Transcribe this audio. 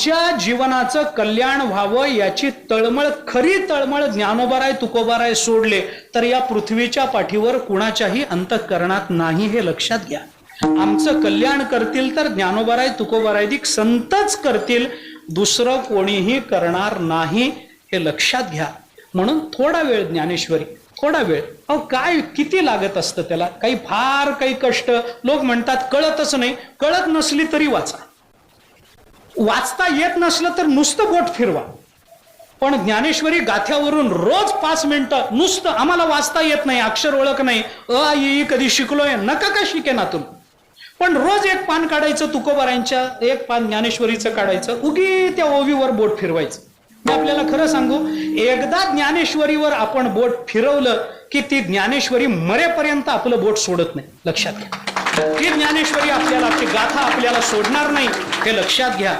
आमच्या जीवनाचं कल्याण व्हावं याची तळमळ, खरी तळमळ ज्ञानोबाराय तुकोबाराय सोडले तर या पृथ्वीच्या पाठीवर कुणाच्याही अंतःकरणात नाही, हे लक्षात घ्या. आमचं कल्याण करतील तर ज्ञानोबाराय तुकोबारायदिक संतच करतील, दुसरं कोणीही करणार नाही, हे लक्षात घ्या. म्हणून थोडा वेळ ज्ञानेश्वरी, थोडा वेळ. अहो काय किती लागत असतं त्याला, काही फार काही कष्ट. लोक म्हणतात कळतच नाही, कळत नसली तरी वाचा. वाचता येत नसलं तर नुसतं बोट फिरवा. पण ज्ञानेश्वरी गाथ्यावरून रोज 5 मिनिटं नुसतं, आम्हाला वाचता येत नाही, अक्षर ओळख नाही, अ ई कधी शिकलोय, नका का शिकेनातून, पण रोज एक पान काढायचं तुकोबारायांच्या, एक पान ज्ञानेश्वरीचं काढायचं, उगी त्या ओवीवर बोट फिरवायचं. मी आपल्याला खरं सांगू, एकदा ज्ञानेश्वरीवर आपण बोट फिरवलं की ती ज्ञानेश्वरी मरेपर्यंत आपलं बोट सोडत नाही. लक्षात घ्या, ती ज्ञानेश्वरी आपल्याला, ती गाथा आपल्याला सोडणार नाही, हे लक्षात घ्या.